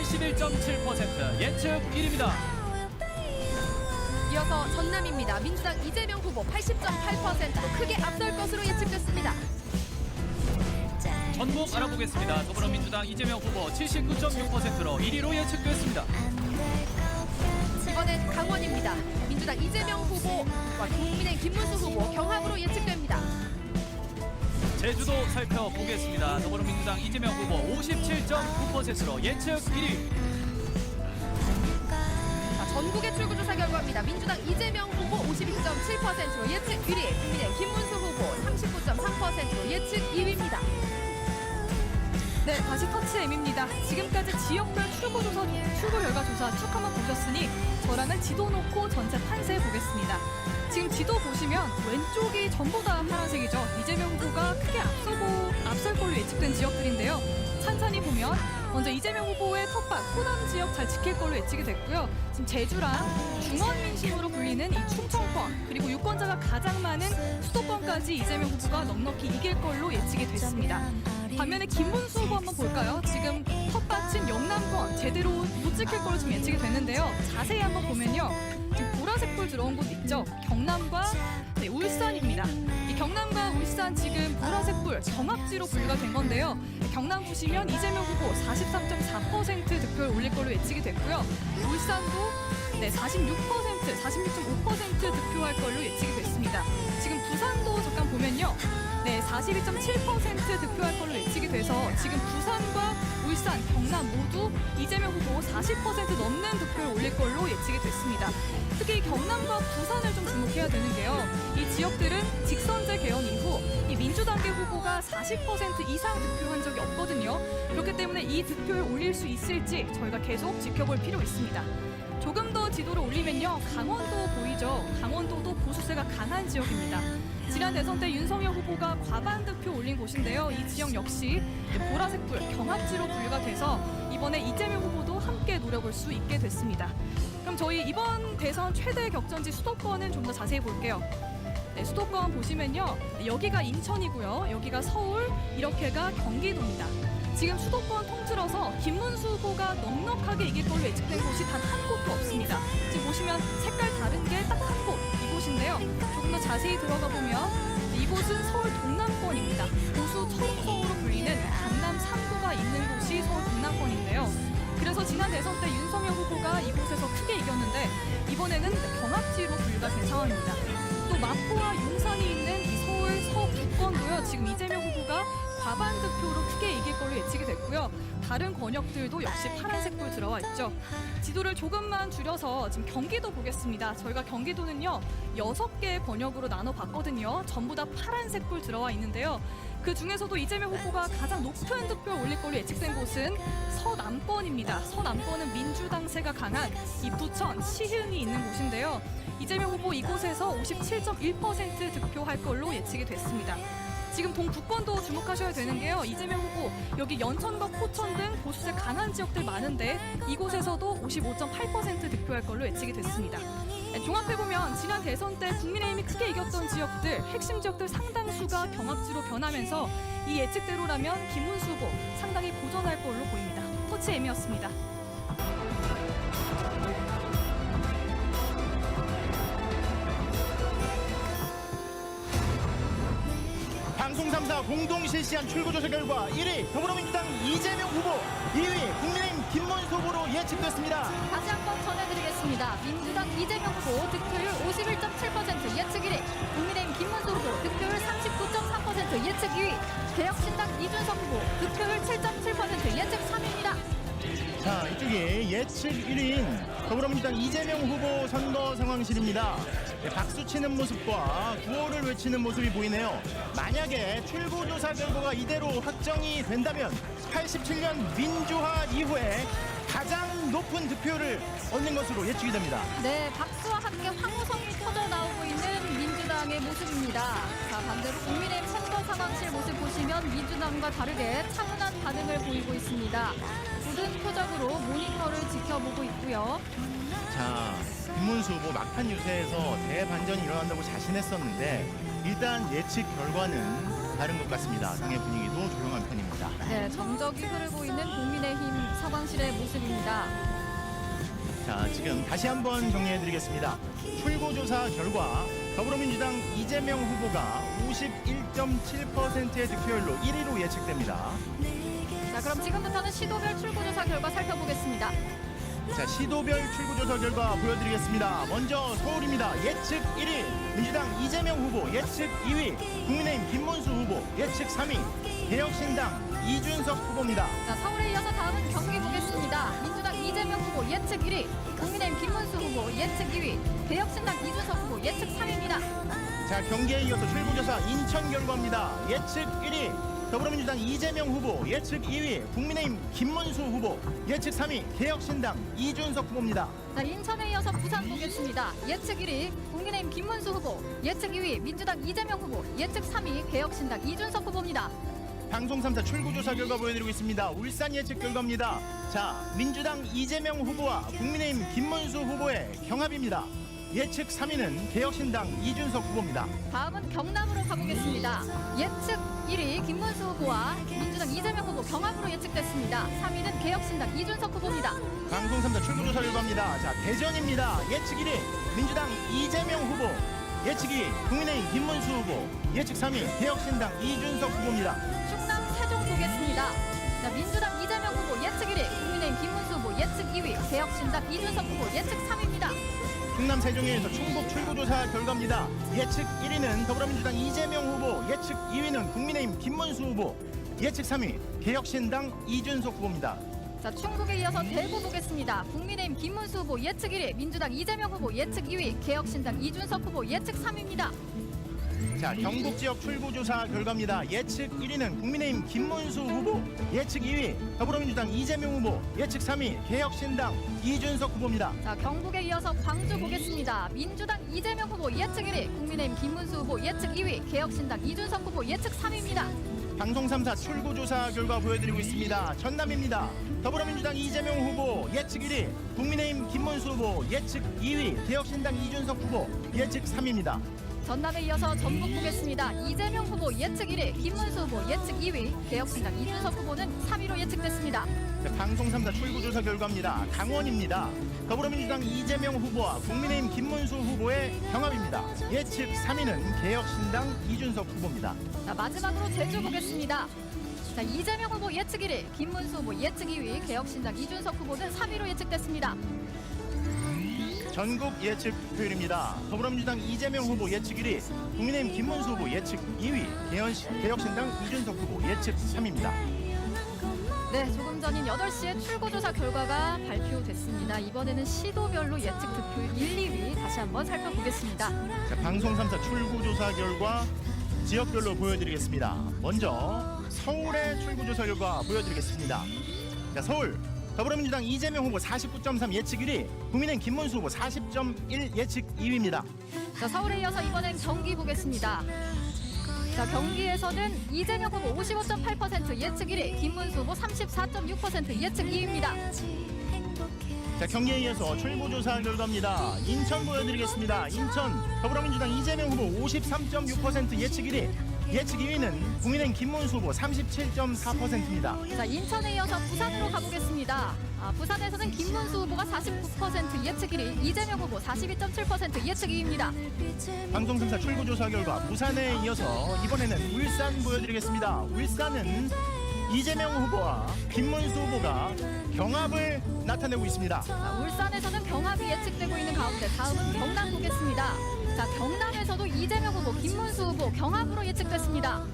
61.7%, 예측 1위입니다. 이어서 전남입니다. 민주당 이재명 후보 80.8%로 크게 앞설 것으로 예측됐습니다. 전국 알아보겠습니다. 더불어민주당 이재명 후보 79.6%로 1위로 예측됐습니다. 이번엔 강원입니다. 민주당 이재명 후보와 국민의힘 김문수 후보 경합으로 예측됩니다. 제주도 살펴보겠습니다. 더불어민주당 이재명 후보 57.9%로 예측 1위. 전국의 출구조사 결과입니다. 민주당 이재명 후보 52.7%로 예측 1위, 국민의힘 김문수 후보 39.3%로 예측 2위입니다. 네, 다시 터치M입니다. 지금까지 지역별 출구 결과 조사 쭉 한번 보셨으니 저랑은 지도 놓고 전체 판세해 보겠습니다. 지금 지도 보시면 왼쪽이 전부 다 파란색이죠. 이재명 후보가 크게 앞설 걸로 예측된 지역들인데요. 찬찬히 보면 먼저 이재명 후보의 텃밭, 호남 지역 잘 지킬 걸로 예측이 됐고요. 지금 제주랑 중원 민심으로 불리는 이 충청권, 그리고 유권자가 가장 많은 수도권까지 이재명 후보가 넉넉히 이길 걸로 예측이 됐습니다. 반면에 김문수 후보 한번 볼까요? 지금 텃밭인 영남권 제대로 못 지킬 걸로 지금 예측이 됐는데요. 자세히 한번 보면요. 지금 보라색 불 들어온 곳 있죠? 경남과 울산입니다. 이 경남과 울산 지금 보라색 불 경합지로 분류가 된 건데요. 경남 보시면 이재명 후보 43.4% 득표를 올릴 걸로 예측이 됐고요. 울산도 46.5% 득표할 걸로 예측이 됐습니다. 지금 부산도 잠깐 보면요. 42.7% 득표할 걸로 예측이 돼서 지금 부산과 울산, 경남 모두 이재명 후보 40% 넘는 득표를 올릴 걸로 예측이 됐습니다. 특히 경남과 부산을 좀 주목해야 되는 게요. 이 지역들은 직선제 개헌 이후 이 민주당계 후보가 40% 이상 득표한 적이 없거든요. 그렇기 때문에 이 득표를 올릴 수 있을지 저희가 계속 지켜볼 필요 있습니다. 조금 더 지도를 올리면요. 강원도 보이죠? 강원도도 보수세가 강한 지역입니다. 지난 대선 때 윤석열 후보가 과반 득표 올린 곳인데요. 이 지역 역시 보라색불 경합지로 분류가 돼서 이번에 이재명 후보도 함께 노려볼 수 있게 됐습니다. 그럼 저희 이번 대선 최대 격전지 수도권은 좀 더 자세히 볼게요. 수도권 보시면요. 여기가 인천이고요. 여기가 서울, 이렇게가 경기도입니다. 지금 수도권 통틀어서 김문수 후보가 넉넉하게 이길 걸로 예측된 곳이 단 한 곳도 없습니다. 지금 보시면 색깔 다른 게 딱 한 곳, 이곳인데요. 조금 더 자세히 들어가 보면 이곳은 서울 동남권입니다. 보수 철옹성으로 불리는 강남 3구가 있는 곳이 서울 동남권인데요. 그래서 지난 대선 때 윤석열 후보가 이곳에서 크게 이겼는데 이번에는 경합지로 분류가 된 상황입니다. 또 마포와 용산이 있는 이 서울 서구권도요. 지금 이재명 후보가 과반 득표로 크게 이길 걸로 예측이 됐고요. 다른 권역들도 역시 파란색 불 들어와 있죠. 지도를 조금만 줄여서 지금 경기도 보겠습니다. 저희가 경기도는요 6개의 권역으로 나눠봤거든요. 전부 다 파란색 불 들어와 있는데요. 그 중에서도 이재명 후보가 가장 높은 득표를 올릴 걸로 예측된 곳은 서남권입니다. 서남권은 민주당세가 강한 이 부천, 시흥이 있는 곳인데요. 이재명 후보 이곳에서 57.1% 득표할 걸로 예측이 됐습니다. 지금 동북권도 주목하셔야 되는 게요. 이재명 후보 여기 연천과 포천 등 보수세 강한 지역들 많은데 이곳에서도 55.8% 득표할 걸로 예측이 됐습니다. 종합해보면 지난 대선 때 국민의힘이 크게 이겼던 지역들, 핵심 지역들 상당수가 경합지로 변하면서 이 예측대로라면 김문수 후보 상당히 고전할 걸로 보입니다. 터치M이었습니다. 방송 3사 공동 실시한 출구조사 결과 1위 더불어민주당 이재명 후보, 2위 국민의힘 김문수 후보로 예측됐습니다. 다시 한번 전해드리겠습니다. 민주당 이재명 후보 득표율 51.7% 예측 1위, 국민의힘 김문수 후보 득표율 39.3% 예측 2위, 개혁신당 이준석 후보 득표율 7.7% 예측 3위입니다. 자, 이쪽이 예측 1위인 더불어민주당 이재명 후보 선거 상황실입니다. 박수 치는 모습과 구호를 외치는 모습이 보이네요. 만약에 출구조사 결과가 이대로 확정이 된다면 87년 민주화 이후에 가장 높은 득표를 얻는 것으로 예측이 됩니다. 네, 박수와 함께 황호성이 터져 나오고 있는 민주당의 모습입니다. 자, 반대로 국민의힘 선거 상황실 모습 보시면 민주당과 다르게 차분한 반응을 보이고 있습니다. 굳은 표정으로 모니터를 지켜보고 있고요. 자, 김문수 후보 막판 유세에서 대반전이 일어난다고 자신했었는데 일단 예측 결과는 다른 것 같습니다. 당의 분위기도 조용한 편입니다. 네, 정적이 흐르고 있는 국민의힘 상황실 자신의 모습입니다. 자, 지금 다시 한번 정리해드리겠습니다. 출구조사 결과 더불어민주당 이재명 후보가 51.7%의 득표율로 1위로 예측됩니다. 자, 그럼 지금부터는 시도별 출구조사 결과 살펴보겠습니다. 자, 시도별 출구조사 결과 보여드리겠습니다. 먼저 서울입니다. 예측 1위 민주당 이재명 후보, 예측 2위 국민의힘 김문수 후보, 예측 3위 개혁신당 이준석 후보입니다. 자, 서울에 이어서 다음은 경기 보겠습니다. 민주당 이재명 후보 예측 1위, 국민의힘 김문수 후보 예측 2위, 개혁신당 이준석 후보 예측 3위입니다. 자, 경기에 이어서 출구조사 인천 결과입니다. 예측 1위 더불어민주당 이재명 후보, 예측 2위 국민의힘 김문수 후보, 예측 3위 개혁신당 이준석 후보입니다. 자, 인천에 이어서 부산 보겠습니다. 예측 1위 국민의힘 김문수 후보, 예측 2위 민주당 이재명 후보, 예측 3위 개혁신당 이준석 후보입니다. 방송 3사 출구조사 결과 보여드리고 있습니다. 울산 예측 결과입니다. 자, 민주당 이재명 후보와 국민의힘 김문수 후보의 경합입니다. 예측 3위는 개혁신당 이준석 후보입니다. 다음은 경남으로 가보겠습니다. 예측 1위 김문수 후보와 민주당 이재명 후보 경합으로 예측됐습니다. 3위는 개혁신당 이준석 후보입니다. 방송 3사 출구조사 결과입니다. 자, 대전입니다. 예측 1위 민주당 이재명 후보, 예측 2위 국민의힘 김문수 후보, 예측 3위 개혁신당 이준석 후보입니다. 충남 세종 보겠습니다. 자, 민주당 이재명 후보 예측 1위, 국민의힘 김문수 후보 예측 2위, 개혁신당 이준석 후보 예측 3위입니다. 충남 세종에서 충북 출구조사 결과입니다. 예측 1위는 더불어민주당 이재명 후보, 예측 2위는 국민의힘 김문수 후보, 예측 3위 개혁신당 이준석 후보입니다. 자, 충북에 이어서 대구 보겠습니다. 국민의힘 김문수 후보 예측 1위, 민주당 이재명 후보 예측 2위, 개혁신당 이준석 후보 예측 3위입니다. 자, 경북 지역 출구조사 결과입니다. 예측 1위는 국민의힘 김문수 후보, 예측 2위 더불어민주당 이재명 후보, 예측 3위 개혁신당 이준석 후보입니다. 자, 경북에 이어서 광주 보겠습니다. 민주당 이재명 후보 예측 1위, 국민의힘 김문수 후보 예측 2위, 개혁신당 이준석 후보 예측 3위입니다. 방송 3사 출구조사 결과 보여드리고 있습니다. 전남입니다. 더불어민주당 이재명 후보 예측 1위, 국민의힘 김문수 후보 예측 2위, 개혁신당 이준석 후보 예측 3위입니다. 전남에 이어서 전북 보겠습니다. 이재명 후보 예측 1위, 김문수 후보 예측 2위, 개혁신당 이준석 후보는 3위로 예측됐습니다. 자, 방송 3사 출구조사 결과입니다. 강원입니다. 더불어민주당 이재명 후보와 국민의힘 김문수 후보의 경합입니다. 예측 3위는 개혁신당 이준석 후보입니다. 자, 마지막으로 제주 보겠습니다. 자, 이재명 후보 예측 1위, 김문수 후보 예측 2위, 개혁신당 이준석 후보는 3위로 예측됐습니다. 전국 예측 득표율입니다. 더불어민주당 이재명 후보 예측 1위, 국민의힘 김문수 후보 예측 2위, 개혁신당 이준석 후보 예측 3위입니다. 네, 조금 전인 8시에 출구조사 결과가 발표됐습니다. 이번에는 시도별로 예측 득표율 1, 2위 다시 한번 살펴보겠습니다. 자, 방송 3사 출구조사 결과 지역별로 보여드리겠습니다. 먼저 서울의 출구조사 결과 보여드리겠습니다. 자, 서울 더불어민주당 이재명 후보 49.3 예측 1위, 국민의힘 김문수 후보 40.1 예측 2위입니다. 자, 서울에 이어서 이번엔 경기 보겠습니다. 자, 경기에서는 이재명 후보 55.8% 예측 1위, 김문수 후보 34.6% 예측 2위입니다. 자, 경기에 이어서 출구조사 결과입니다. 인천 보여드리겠습니다. 인천 더불어민주당 이재명 후보 53.6% 예측 1위, 예측 2위는 국민의힘 김문수 후보 37.4%입니다. 자, 인천에 이어서 부산으로 가보겠습니다. 부산에서는 김문수 후보가 49% 예측 1위, 이재명 후보 42.7% 예측 2위입니다. 방송 3사 출구조사 결과 부산에 이어서 이번에는 울산 보여드리겠습니다. 울산은 이재명 후보와 김문수 후보가 경합을 나타내고 있습니다. 자, 울산에서는 경합이 예측되고 있는 가운데 다음은 경남 보겠습니다. 자, 경남에서도 이재명 후보, 김문수 후보 경합으로 예측됐습니다.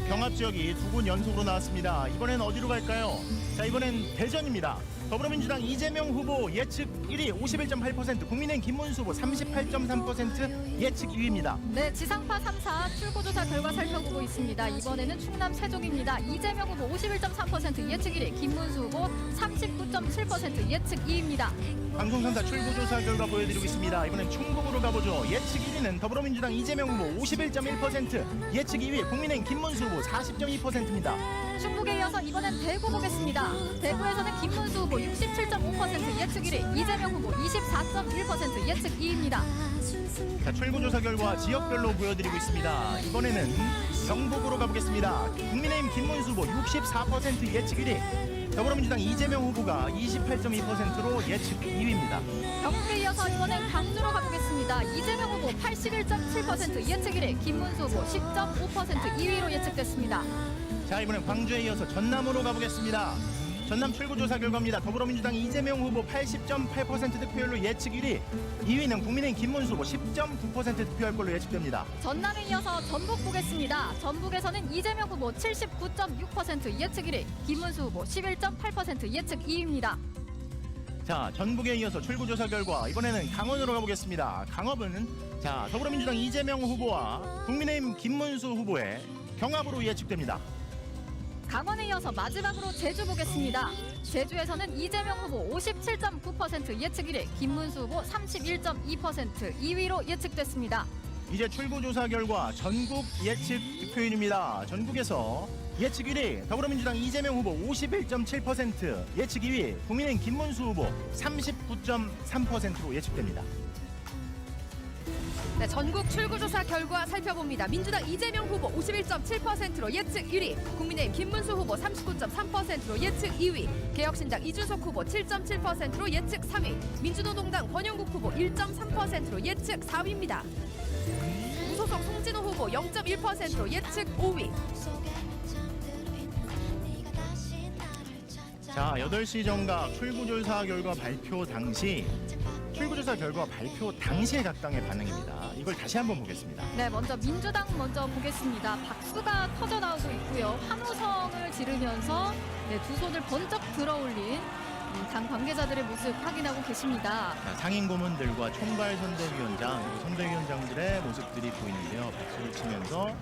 경합 지역이 두 군 연속으로 나왔습니다. 이번엔 어디로 갈까요? 자, 이번엔 대전입니다. 더불어민주당 이재명 후보 예측 1위 51.8%, 국민의힘 김문수 후보 38.3% 예측 2위입니다. 네, 지상파 3사 출구조사 결과 살펴보고 있습니다. 이번에는 충남 세종입니다. 이재명 후보 51.3% 예측 1위, 김문수 후보 39.7% 예측 2위입니다. 방송 3사 출구조사 결과 보여드리고 있습니다. 이번엔 충북으로 가보죠. 예측 1위는 더불어민주당 이재명 후보 51.1%, 예측 2위 국민의힘 김문수 후보 40.2%입니다. 충북에 이어서 이번엔 대구 보겠습니다. 대구에서는 김문수 후보 67.5% 예측 1위, 이재명 후보 24.1% 예측 2위입니다. 자, 출구조사 결과 지역별로 보여드리고 있습니다. 이번에는 경북으로 가보겠습니다. 국민의힘 김문수 후보 64% 예측 1위, 더불어민주당 이재명 후보가 28.2%로 예측 2위입니다. 경북에 이어서 이번엔 광주로 가보겠습니다. 이재명 후보 81.7% 예측 1위, 김문수 후보 10.5% 2위로 예측됐습니다. 자, 이번엔 광주에 이어서 전남으로 가보겠습니다. 전남 출구조사 결과입니다. 더불어민주당 이재명 후보 80.8% 득표율로 예측 1위, 2위는 국민의힘 김문수 후보 10.9% 득표할 걸로 예측됩니다. 전남에 이어서 전북 보겠습니다. 전북에서는 이재명 후보 79.6% 예측 1위, 김문수 후보 11.8% 예측 2위입니다. 자, 전북에 이어서 출구조사 결과 이번에는 강원으로 가보겠습니다. 강원은 자, 더불어민주당 이재명 후보와 국민의힘 김문수 후보의 경합으로 예측됩니다. 강원에 이어서 마지막으로 제주 보겠습니다. 제주에서는 이재명 후보 57.9% 예측 1위, 김문수 후보 31.2% 2위로 예측됐습니다. 이제 출구조사 결과 전국 예측 득표율입니다. 전국에서 예측 1위 더불어민주당 이재명 후보 51.7%, 예측 2위 국민의힘 김문수 후보 39.3%로 예측됩니다. 네, 전국 출구조사 결과 살펴봅니다. 민주당 이재명 후보 51.7%로 예측 1위, 국민의힘 김문수 후보 39.3%로 예측 2위, 개혁신당 이준석 후보 7.7%로 예측 3위, 민주노동당 권영국 후보 1.3%로 예측 4위입니다. 무소속 송진호 후보 0.1%로 예측 5위. 자, 8시 정각 출구조사 결과 발표 당시 각 당의 반응입니다. 이걸 다시 한번 보겠습니다. 네, 먼저 민주당 먼저 보겠습니다. 박수가 터져 나오고 있고요. 환호성을 지르면서 두 손을 번쩍 들어올린 당 관계자들의 모습 확인하고 계십니다. 자, 상임 고문들과 총괄 선대위원장, 그리고 선대위원장들의 모습들이 보이는데요. 박수를 치면서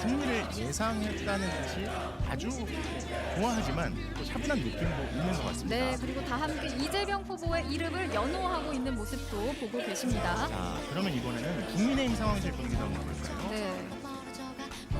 승리를 예상했다는 듯이 아주 좋아하지만 또 차분한 느낌도 있는 것 같습니다. 네, 그리고 다 함께 이재명 후보의 이름을 연호하고 있는 모습도 보고 계십니다. 자, 그러면 이번에는 국민의힘 상황실 분위기도 한번 볼까요? 네.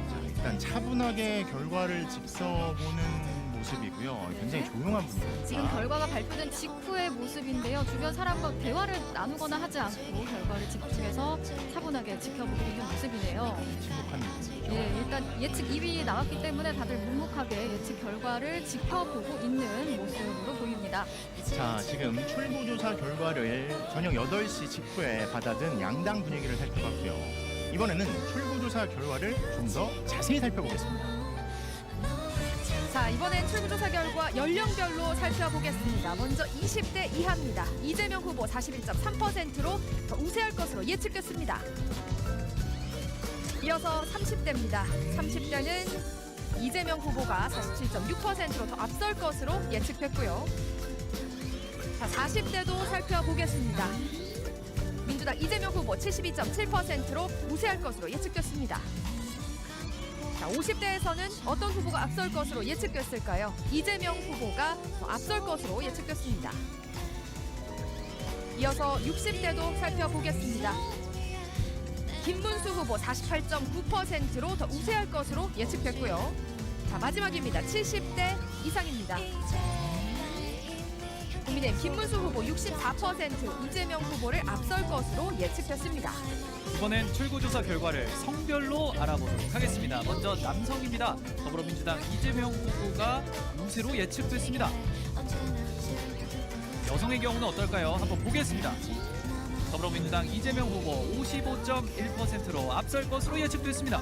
자, 일단 차분하게 결과를 지켜보는 모습이고요. 굉장히 조용한 분위기입니다. 지금 결과가 발표된 직후의 모습인데요. 주변 사람과 대화를 나누거나 하지 않고 결과를 집중해서 차분하게 지켜보고 있는 모습이네요. 침묵한 느낌이죠. 예, 일단 예측 2위 나왔기 때문에 다들 묵묵하게 예측 결과를 지켜보고 있는 모습으로 보입니다. 자, 지금 출구조사 결과를 저녁 8시 직후에 받아든 양당 분위기를 살펴봤고요. 이번에는 출구조사 결과를 좀 더 자세히 살펴보겠습니다. 자, 이번엔 출구조사 결과 연령별로 살펴보겠습니다. 먼저 20대 이하입니다. 이재명 후보 41.3%로 더 우세할 것으로 예측됐습니다. 이어서 30대입니다. 30대는 이재명 후보가 47.6%로 더 앞설 것으로 예측됐고요. 자, 40대도 살펴보겠습니다. 민주당 이재명 후보 72.7%로 우세할 것으로 예측됐습니다. 자, 50대에서는 어떤 후보가 앞설 것으로 예측됐을까요? 이재명 후보가 더 앞설 것으로 예측됐습니다. 이어서 60대도 살펴보겠습니다. 김문수 후보 48.9%로 더 우세할 것으로 예측됐고요. 자, 마지막입니다. 70대 이상입니다. 국민의힘 김문수 후보 64%, 이재명 후보를 앞설 것으로 예측됐습니다. 이번엔 출구조사 결과를 성별로 알아보도록 하겠습니다. 먼저 남성입니다. 더불어민주당 이재명 후보가 우세로 예측됐습니다. 여성의 경우는 어떨까요? 한번 보겠습니다. 더불어민주당 이재명 후보 55.1%로 앞설 것으로 예측됐습니다.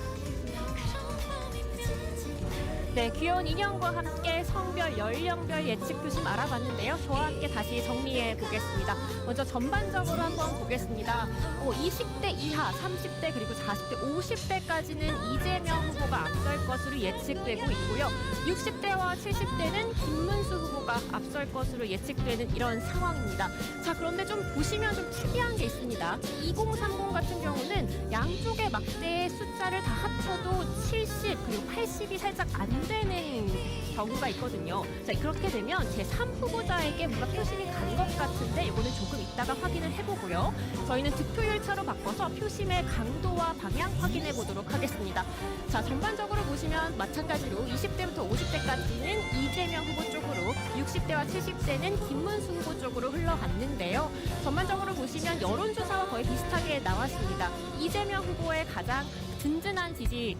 네, 귀여운 인형과 함께 성별, 연령별 예측 표심 알아봤는데요. 저와 함께 다시 정리해 보겠습니다. 먼저 전반적으로 한번 보겠습니다. 20대 이하, 30대 그리고 40대, 50대까지는 이재명 후보가 앞설 것으로 예측되고 있고요. 60대와 70대는 김문수 후보가 앞설 것으로 예측되는 이런 상황입니다. 자, 그런데 좀 보시면 좀 특이한 게 있습니다. 2030 같은 경우는 양쪽의 막대의 숫자를 다 합쳐도 70 그리고 80이 살짝 안 되는 경우가 있거든요. 자, 그렇게 되면 제3후보자에게 뭔가 표심이 간 것 같은데 이거는 조금 이따가 확인을 해보고요. 저희는 득표율차로 바꿔서 표심의 강도와 방향 확인해 보도록 하겠습니다. 자, 전반적으로 보시면 마찬가지로 20대부터 50대까지는 이재명 후보 쪽으로, 60대와 70대는 김문수 후보 쪽으로 흘러갔는데요. 전반적으로 보시면 여론조사와 거의 비슷하게 나왔습니다. 이재명 후보의 가장 든든한 지지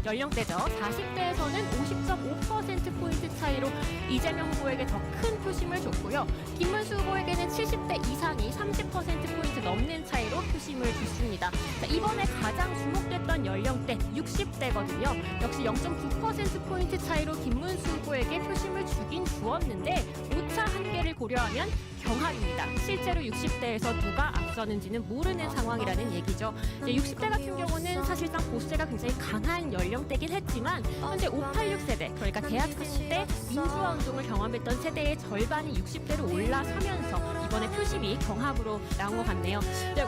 연령대죠. 40대에서는 50.5%포인트 차이로 이재명 후보에게 더 큰 표심을 줬고요. 김문수 후보에게는 70대 이상이 30%포인트 넘는 차이로 표심을 줬습니다. 자, 이번에 가장 주목됐던 연령대 60대거든요. 역시 0.9%포인트 차이로 김문수 후보에게 표심을 주긴 주었는데 오차 한계를 고려하면 경합입니다. 실제로 60대에서 누가 앞서는지는 모르는 상황이라는 얘기죠. 60대 같은 경우는 사실상 보수세가 굉장히 강한 연령대긴 했지만 현재 586 세대, 그러니까 대학생 때 민주화 운동을 경험했던 세대의 절반이 60대로 올라서면서 이번에 표심이 경합으로 나온 것 같네요.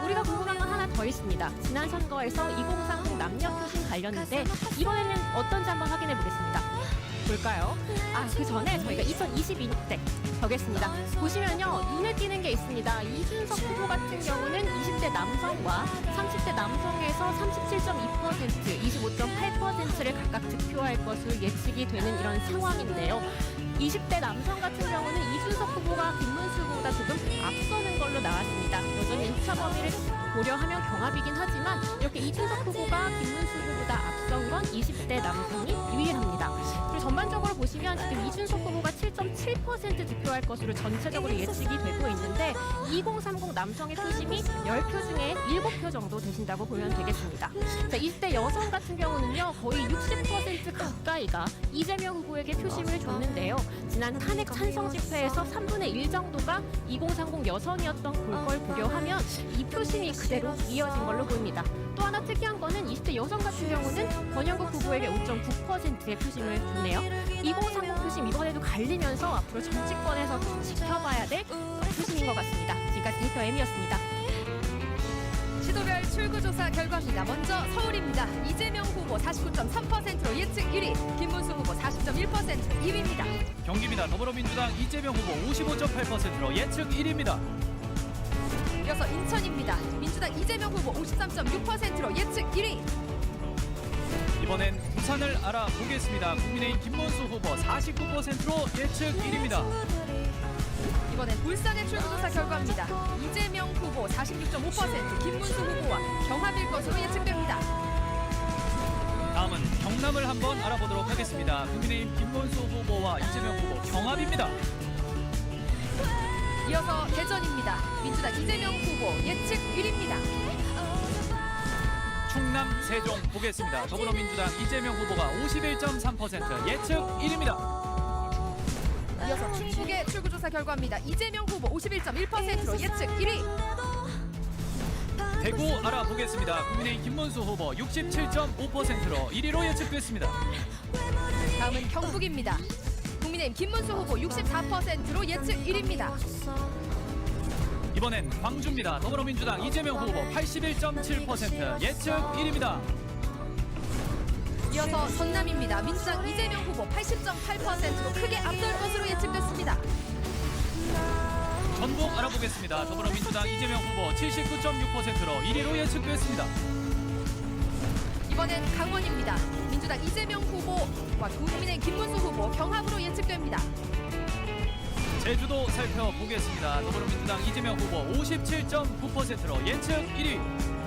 우리가 궁금한 건 하나 더 있습니다. 지난 선거에서 2030 남녀 표심 갈렸는데 이번에는 어떤지 한번 확인해 보겠습니다. 볼까요? 그 전에 저희가 2022때 보겠습니다. 보시면요, 눈에 띄는 게 있습니다. 이준석 후보 같은 경우는 20대 남성과 30대 남성에서 37.2%, 25.8%를 각각 득표할 것으로 예측이 되는 이런 상황인데요. 20대 남성 같은 경우는 이준석 후보가 김문수 후보보다 조금 앞서는 걸로 나왔습니다. 여전히 1차 범위를 고려하면 경합이긴 하지만 이렇게 이준석 후보가 김문수 후보보다 앞선 건 20대 남성이 유일합니다. 그리고 전반적으로 보시면 지금 이준석 후보가 7.7% 득표할 것으로 전체적으로 예측이 되고 있는데 2030 남성의 표심이 10표 중에 7표 정도 되신다고 보면 되겠습니다. 자, 20대 여성 같은 경우는요, 거의 60% 가까이가 이재명 후보에게 표심을 줬는데요. 지난 탄핵 찬성 집회에서 3분의 1 정도가 2030 여성이었던 걸 고려하면 이 표심이 그대로 이어진 걸로 보입니다. 또 하나 특이한 거는 20대 여성 같은 경우는 권영국 후보에게 5.9%의 표심을 줬네요. 2030 표심 이번에도 갈리면서 앞으로 정치권에서 좀 지켜봐야 될 표심인 것 같습니다. 지금까지 데이터 M이었습니다. 시도별 출구조사 결과입니다. 먼저 서울입니다. 이재명 후보 49.3%로 예측 1위, 김문수 후보 40.1% 2위입니다. 경기입니다. 더불어민주당 이재명 후보 55.8%로 예측 1위입니다. 이어서 인천입니다. 민주당 이재명 후보 53.6%로 예측 1위. 이번엔 부산을 알아보겠습니다. 국민의힘 김문수 후보 49%로 예측 1위입니다. 이번엔 울산의 출구조사 결과입니다. 이재명 후보 46.5%, 김문수 후보와 경합일 것으로 예측됩니다. 다음은 경남을 한번 알아보도록 하겠습니다. 국민의힘 김문수 후보와 이재명 후보 경합입니다. 이어서 대전입니다. 민주당 이재명 후보 예측 1위입니다. 충남 세종 보겠습니다. 더불어민주당 이재명 후보가 51.3% 예측 1위입니다. 이어서 충북의 출구조사 결과입니다. 이재명 후보 51.1%로 예측 1위. 대구 알아보겠습니다. 국민의힘 김문수 후보 67.5%로 1위로 예측됐습니다. 다음은 경북입니다. 국민의힘 김문수 후보 64%로 예측 1위입니다. 이번엔 광주입니다. 더불어민주당 이재명 후보 81.7% 예측 1위입니다. 이어서 전남입니다. 민주당 이재명 후보 80.8%로 크게 앞설 것으로 예측됐습니다. 전북 알아보겠습니다. 더불어민주당 이재명 후보 79.6%로 1위로 예측됐습니다. 이번엔 강원입니다. 민주당 이재명 후보와 국민의힘 김문수 후보 경합으로 예측됩니다. 제주도 살펴보겠습니다. 더불어민주당 이재명 후보 57.9%로 예측 1위.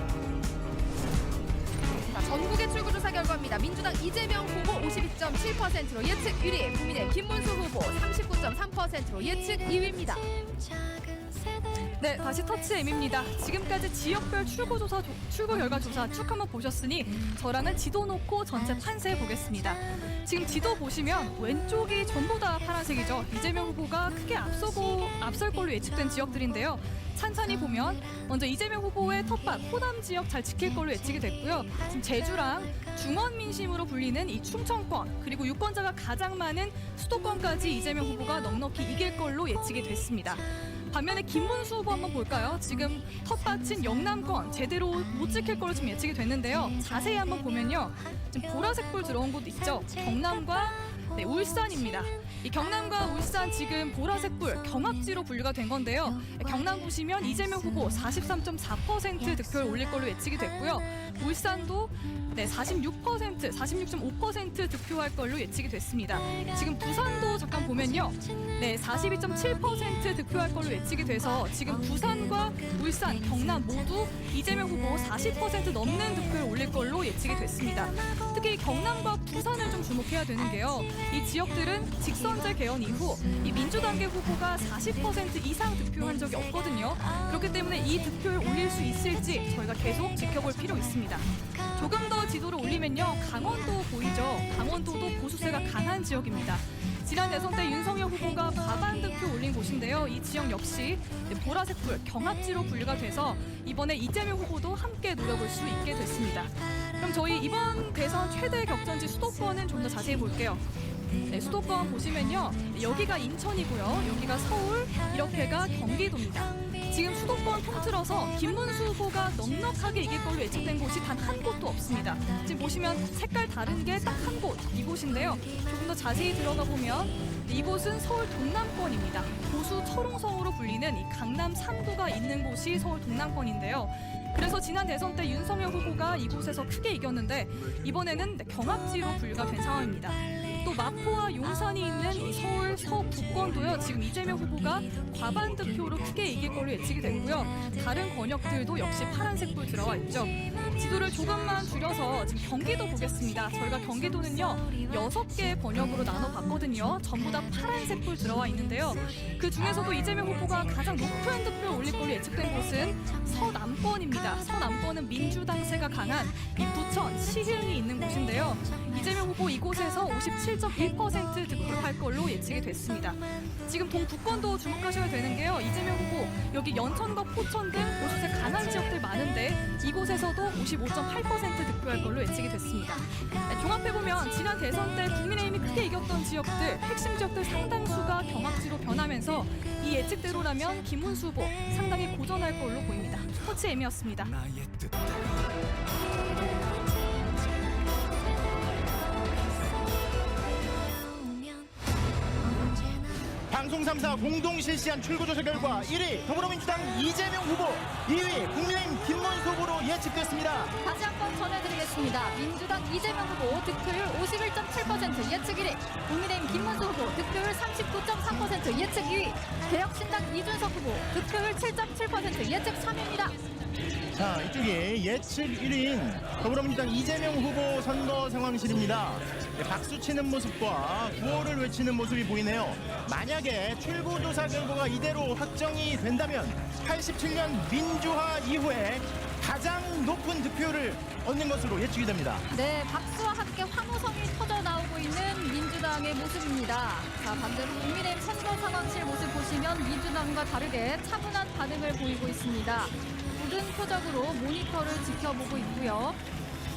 전국의 출구조사 결과입니다. 민주당 이재명 후보 52.7%로 예측 1위, 국민의힘 김문수 후보 39.3%로 예측 2위입니다. 네, 다시 터치 M입니다. 지금까지 지역별 출구 결과 조사 쭉 한번 보셨으니 저랑은 지도 놓고 전체 판세 보겠습니다. 지금 지도 보시면 왼쪽이 전부 다 파란색이죠. 이재명 후보가 크게 앞설 걸로 예측된 지역들인데요. 찬찬히 보면 먼저 이재명 후보의 텃밭 호남 지역 잘 지킬 걸로 예측이 됐고요. 지금 제주랑 중원 민심으로 불리는 이 충청권 그리고 유권자가 가장 많은 수도권까지 이재명 후보가 넉넉히 이길 걸로 예측이 됐습니다. 반면에 김문수 후보 한번 볼까요? 지금 텃밭인 영남권 제대로 못 지킬 걸로 지금 예측이 됐는데요. 자세히 한번 보면요. 지금 보라색 불 들어온 곳 있죠? 경남과 네, 울산입니다. 이 경남과 울산 지금 보라색 불 경합지로 분류가 된 건데요. 경남 보시면 이재명 후보 43.4% 득표를 올릴 걸로 예측이 됐고요. 울산도 46.5% 득표할 걸로 예측이 됐습니다. 지금 부산도 잠깐 보면요. 42.7% 득표할 걸로 예측이 돼서 지금 부산과 울산, 경남 모두 이재명 후보 40% 넘는 득표를 올릴 걸로 예측이 됐습니다. 특히 경남과 부산을 좀 주목해야 되는 게요. 이 지역들은 직선제 개헌 이후 이 민주당계 후보가 40% 이상 득표한 적이 없거든요. 그렇기 때문에 이 득표를 올릴 수 있을지 저희가 계속 지켜볼 필요 있습니다. 조금 더 지도를 올리면요. 강원도 보이죠? 강원도도 보수세가 강한 지역입니다. 지난 대선 때 윤석열 후보가 과반 득표 올린 곳인데요. 이 지역 역시 보라색 불 경합지로 분류가 돼서 이번에 이재명 후보도 함께 노려볼 수 있게 됐습니다. 그럼 저희 이번 대선 최대 격전지 수도권은 좀 더 자세히 볼게요. 수도권 보시면요. 여기가 인천이고요. 여기가 서울, 이렇게가 경기도입니다. 지금 수도권 통틀어서 김문수 후보가 넉넉하게 이길 걸로 예측된 곳이 단 한 곳도 없습니다. 지금 보시면 색깔 다른 게 딱 한 곳, 이곳인데요. 조금 더 자세히 들어가 보면 이곳은 서울 동남권입니다. 보수 철옹성으로 불리는 이 강남 3구가 있는 곳이 서울 동남권인데요. 그래서 지난 대선 때 윤석열 후보가 이곳에서 크게 이겼는데 이번에는 경합지로 분류가 된 상황입니다. 또 마포와 용산이 있는 이 서울 서북권도요. 지금 이재명 후보가 과반 득표로 크게 이길 걸로 예측이 됐고요. 다른 권역들도 역시 파란색 불 들어와 있죠. 지도를 조금만 줄여서 지금 경기도 보겠습니다. 저희가 경기도는요 6개의 번역으로 나눠봤거든요. 전부 다 파란색 불 들어와 있는데요. 그 중에서도 이재명 후보가 가장 높은 득표를 올릴 걸로 예측된 곳은 서남권입니다. 서남권은 민주당세가 강한 이 부천, 시흥이 있는 곳인데요. 이재명 후보 이곳에서 57.1% 득표할 걸로 예측이 됐습니다. 지금 동북권도 주목하셔야 되는 게요. 이재명 후보 여기 연천과 포천 등 보수세 강한 지역들 많은데 이곳에서도 55.8% 득표할 걸로 예측이 됐습니다. 종합해보면 지난 대선 때 국민의힘이 크게 이겼던 지역들, 핵심 지역들 상당수가 경합지로 변하면서 이 예측대로라면 김문수 후보 상당히 고전할 걸로 보입니다. 스포츠 M이었습니다. 방송 3사 공동 실시한 출구조사 결과 1위 더불어민주당 이재명 후보, 2위 국민의힘 김문수 후보로 예측됐습니다. 다시 한번 전해드리겠습니다. 민주당 이재명 후보 득표율 51.7% 예측 1위, 국민의힘 김문수 후보 득표율 39.3% 예측 2위, 개혁신당 이준석 후보 득표율 7.7% 예측 3위입니다. 자, 이쪽이 예측 1위인 더불어민주당 이재명 후보 선거 상황실입니다. 박수 치는 모습과 구호를 외치는 모습이 보이네요. 만약에 출구조사 결과가 이대로 확정이 된다면 87년 민주화 이후에 가장 높은 득표를 얻는 것으로 예측이 됩니다. 네, 박수와 함께 환호성이 터져 나오고 있는 민주당의 모습입니다. 자, 반대로 국민의힘 선거 상황실 모습 보시면 민주당과 다르게 차분한 반응을 보이고 있습니다. 굳은 표정으로 모니터를 지켜보고 있고요.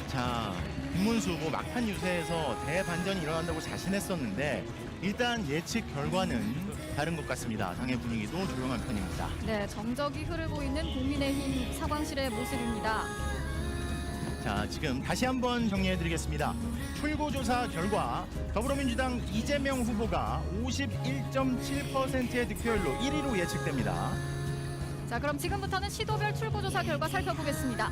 자, 김문수 후보 막판 유세에서 대반전이 일어난다고 자신했었는데 일단 예측 결과는 다른 것 같습니다. 당의 분위기도 조용한 편입니다. 네, 정적이 흐르고 있는 국민의힘 상황실의 모습입니다. 자, 지금 다시 한번 정리해드리겠습니다. 출구조사 결과 더불어민주당 이재명 후보가 51.7%의 득표율로 1위로 예측됩니다. 자, 그럼 지금부터는 시도별 출구조사 결과 살펴보겠습니다.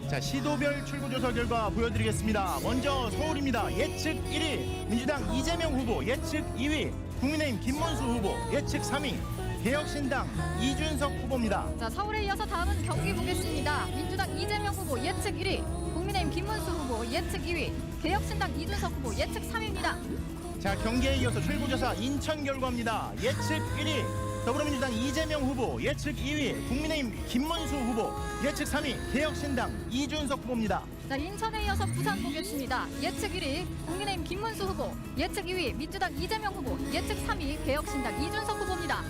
자, 시도별 출구조사 결과 보여드리겠습니다. 먼저 서울입니다. 예측 1위 민주당 이재명 후보, 예측 2위 국민의힘 김문수 후보, 예측 3위 개혁신당 이준석 후보입니다. 자, 서울에 이어서 다음은 경기 보겠습니다. 민주당 이재명 후보 예측 1위, 국민의힘 김문수 후보 예측 2위, 개혁신당 이준석 후보 예측 3위입니다. 자, 경기에 이어서 출구조사 인천 결과입니다. 예측 1위 더불어민주당 이재명 후보, 예측 2위 국민의힘 김문수 후보, 예측 3위 개혁신당 이준석 후보입니다. 자, 인천에 이어서 부산 보겠습니다. 예측 1위 국민의힘 김문수 후보, 예측 2위 민주당 이재명 후보, 예측 3위 개혁신당 이준석 후보입니다.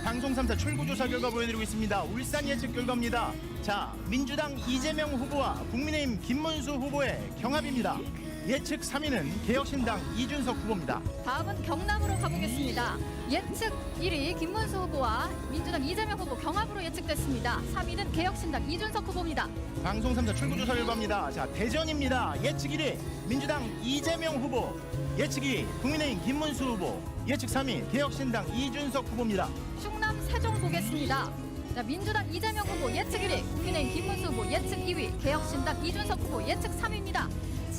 방송 3사 출구조사 결과 보여드리고 있습니다. 울산 예측 결과입니다. 자, 민주당 이재명 후보와 국민의힘 김문수 후보의 경합입니다. 예측 3위는 개혁신당 이준석 후보입니다. 다음은 경남으로 가보겠습니다. 예측 1위 김문수 후보와 민주당 이재명 후보 경합으로 예측됐습니다. 3위는 개혁신당 이준석 후보입니다. 방송 3사 출구조사 결과입니다. 자, 대전입니다. 예측 1위 민주당 이재명 후보, 예측 2위 국민의힘 김문수 후보, 예측 3위 개혁신당 이준석 후보입니다. 충남 세종 보겠습니다. 자, 민주당 이재명 후보 예측 1위, 국민의힘 김문수 후보 예측 2위, 개혁신당 이준석 후보 예측 3위입니다.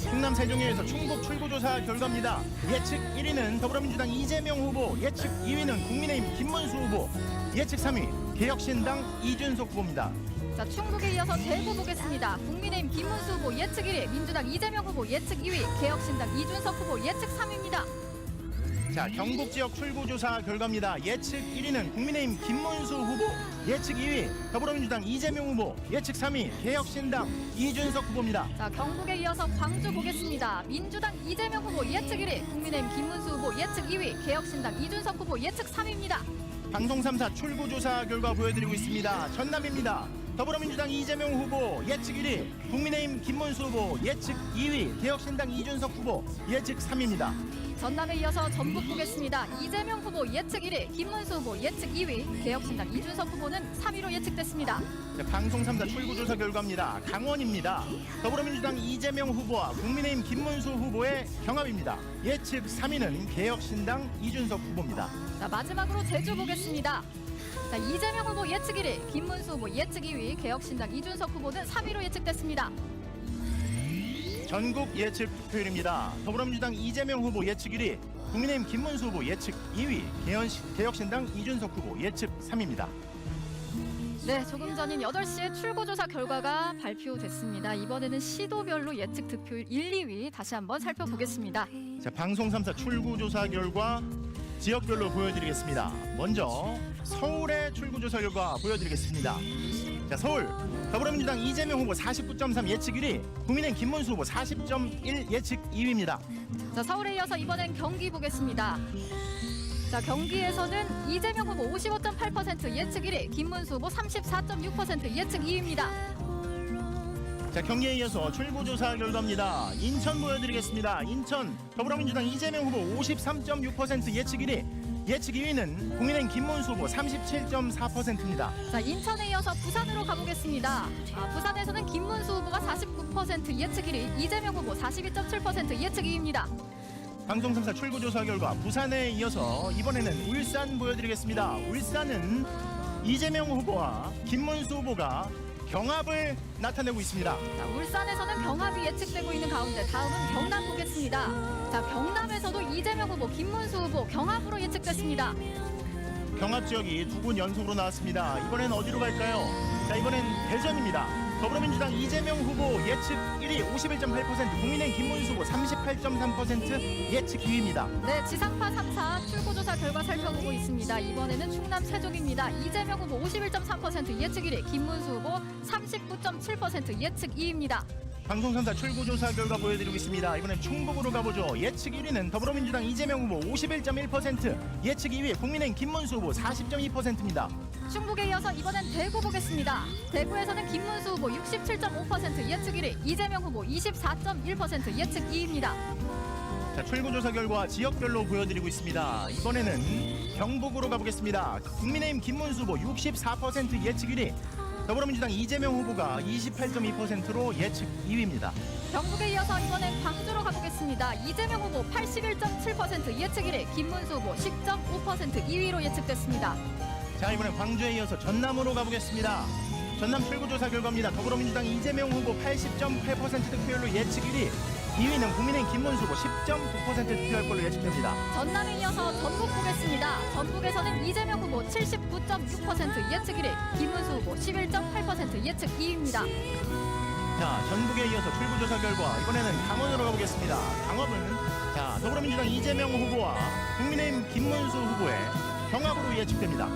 충남 세종에서 충북 출구조사 결과입니다. 예측 1위는 더불어민주당 이재명 후보, 예측 2위는 국민의힘 김문수 후보, 예측 3위 개혁신당 이준석 후보입니다. 자, 충북에 이어서 대구 보겠습니다. 국민의힘 김문수 후보 예측 1위, 민주당 이재명 후보 예측 2위, 개혁신당 이준석 후보 예측 3위입니다. 자, 경북 지역 출구조사 결과입니다. 예측 1위는 국민의힘 김문수 후보, 예측 2위 더불어민주당 이재명 후보, 예측 3위 개혁신당 이준석 후보입니다. 자, 경북에 이어서 광주 보겠습니다. 민주당 이재명 후보 예측 1위, 국민의힘 김문수 후보 예측 2위, 개혁신당 이준석 후보 예측 3위입니다. 방송 3사 출구조사 결과 보여드리고 있습니다. 전남입니다. 더불어민주당 이재명 후보 예측 1위, 국민의힘 김문수 후보 예측 2위, 개혁신당 이준석 후보 예측 3위입니다. 전남에 이어서 전북 보겠습니다. 이재명 후보 예측 1위, 김문수 후보 예측 2위, 개혁신당 이준석 후보는 3위로 예측됐습니다. 자, 방송 3사 출구조사 결과입니다. 강원입니다. 더불어민주당 이재명 후보와 국민의힘 김문수 후보의 경합입니다. 예측 3위는 개혁신당 이준석 후보입니다. 자, 마지막으로 제주 보겠습니다. 자, 이재명 후보 예측 1위, 김문수 후보 예측 2위, 개혁신당 이준석 후보는 3위로 예측됐습니다. 전국 예측 투표율입니다. 더불어민주당 이재명 후보 예측 1위, 국민의힘 김문수 후보 예측 2위, 개혁신당 이준석 후보 예측 3위입니다. 네, 조금 전인 8시에 출구조사 결과가 발표됐습니다. 이번에는 시도별로 예측 득표율 1, 2위 다시 한번 살펴보겠습니다. 자, 방송 3사 출구조사 결과 지역별로 보여드리겠습니다. 먼저 서울의 출구조사 결과 보여드리겠습니다. 자, 서울 더불어민주당 이재명 후보 49.3 예측 1위, 국민의힘 김문수 후보 40.1 예측 2위입니다. 자, 서울에 이어서 이번엔 경기 보겠습니다. 자, 경기에서는 이재명 후보 55.8% 예측 1위, 김문수 후보 34.6% 예측 2위입니다. 자, 경기에 이어서 출구조사 결과입니다. 인천 보여드리겠습니다. 인천 더불어민주당 이재명 후보 53.6% 예측 1위, 예측 2위는 국민의힘 김문수 후보 37.4%입니다. 자, 인천에 이어서 부산으로 가보겠습니다. 부산에서는 김문수 후보가 49% 예측 1위, 이재명 후보 42.7% 예측 2위입니다. 방송 3사 출구조사 결과 부산에 이어서 이번에는 울산 보여드리겠습니다. 울산은 이재명 후보와 김문수 후보가 경합을 나타내고 있습니다. 자, 울산에서는 경합이 예측되고 있는 가운데 다음은 경남 보겠습니다. 자, 경남에서도 이재명 후보, 김문수 후보 경합으로 예측됐습니다. 경합 지역이 2군 연속으로 나왔습니다. 이번엔 어디로 갈까요? 자, 이번엔 대전입니다. 더불어민주당 이재명 후보 예측 1위 51.8%, 국민의힘 김문수 후보 38.3% 예측 2위입니다. 네, 지상파 3사 출구조사 결과 살펴보고 있습니다. 이번에는 충남 세종입니다. 이재명 후보 51.3% 예측 1위, 김문수 후보 39.7% 예측 2위입니다. 방송 3사 출구조사 결과 보여드리고 있습니다. 이번엔 충북으로 가보죠. 예측 1위는 더불어민주당 이재명 후보 51.1%, 예측 2위 국민의힘 김문수 후보 40.2%입니다. 충북에 이어서 이번엔 대구 보겠습니다. 대구에서는 김문수 후보 67.5% 예측 1위, 이재명 후보 24.1% 예측 2위입니다. 자, 출구조사 결과 지역별로 보여드리고 있습니다. 이번에는 경북으로 가보겠습니다. 국민의힘 김문수 후보 64% 예측 1위, 더불어민주당 이재명 후보가 28.2%로 예측 2위입니다. 경북에 이어서 이번엔 광주로 가보겠습니다. 이재명 후보 81.7% 예측 1위, 김문수 후보 10.5% 2위로 예측됐습니다. 자, 이번엔 광주에 이어서 전남으로 가보겠습니다. 전남 출구조사 결과입니다. 더불어민주당 이재명 후보 80.8% 득표율로 예측 1위, 2위는 국민의힘 김문수 후보 10.9% 득표할 걸로 예측됩니다. 전남에 이어서 전북 보겠습니다. 전북에서는 이재명 후보 79.6% 예측 1위, 김문수 후보 11.8% 예측 2위입니다. 자, 전북에 이어서 출구조사 결과 이번에는 강원으로 가보겠습니다. 강원은 자, 더불어민주당 이재명 후보와 국민의힘 김문수 후보의 경합으로 예측됩니다.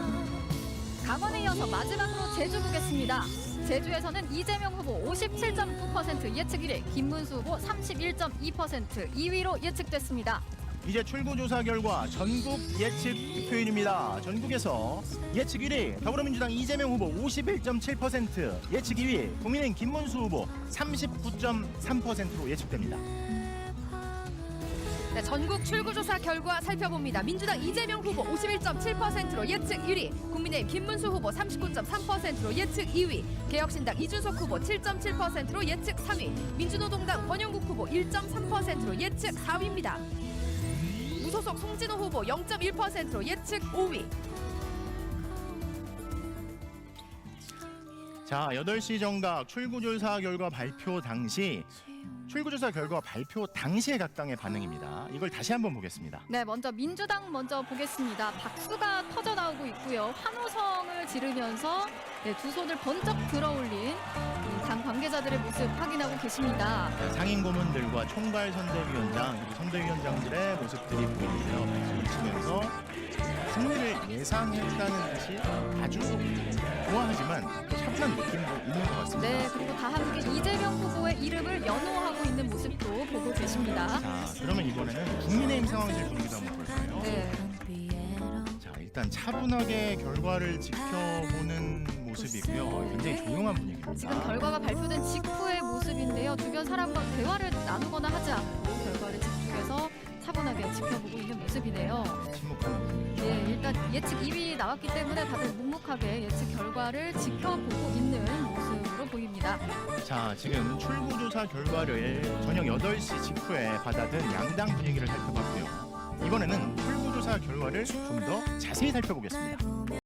강원에 이어서 마지막으로 제주 보겠습니다. 제주에서는 이재명 후보 57.9% 예측 1위, 김문수 후보 31.2% 2위로 예측됐습니다. 이제 출구조사 결과 전국 예측 득표율입니다. 전국에서 예측 1위 더불어민주당 이재명 후보 51.7%, 예측 2위 국민의힘 김문수 후보 39.3%로 예측됩니다. 네, 전국 출구조사 결과 살펴봅니다. 민주당 이재명 후보 51.7%로 예측 1위, 국민의힘 김문수 후보 39.3%로 예측 2위, 개혁신당 이준석 후보 7.7%로 예측 3위, 민주노동당 권영국 후보 1.3%로 예측 4위입니다. 무소속 송진호 후보 0.1%로 예측 5위. 자, 8시 정각 출구조사 결과 발표 당시 출구조사 결과 발표 당시의 각 당의 반응입니다. 이걸 다시 한번 보겠습니다. 네, 먼저 민주당 먼저 보겠습니다. 박수가 터져 나오고 있고요. 환호성을 지르면서 네, 두 손을 번쩍 들어올린 이 당 관계자들의 모습 확인하고 계십니다. 상임 고문들과 총괄 선대위원장 그리고 선대위원장들의 모습들이 보이는데요. 박수를 치면서 승리를 예상했다는 듯이 아주 좋아하지만 또 차분한 느낌도 있는 것 같습니다. 네, 그리고 다 함께 이재명 후보의 이름을 연호하고 있는 모습도 보고 계십니다. 자, 그러면 이번에는 국민의힘 상황실 분위기도 한번 볼까요? 네, 자, 일단 차분하게 결과를 지켜보는 모습이고요. 굉장히 조용한 분위기입니다. 지금 결과가 발표된 직후의 모습인데요. 주변 사람과 대화를 나누거나 하지 않고 결과를 집중해서 차분하게 지켜보고 있는 모습이네요. 침묵하는 분위기죠. 네, 일단 예측 2위 나왔기 때문에 다들 묵묵하게 예측 결과를 지켜보고 있는 모습으로 보입니다. 자, 지금 출구조사 결과를 저녁 8시 직후에 받아든 양당 분위기를 살펴봤고요. 이번에는 출구조사 결과를 좀 더 자세히 살펴보겠습니다.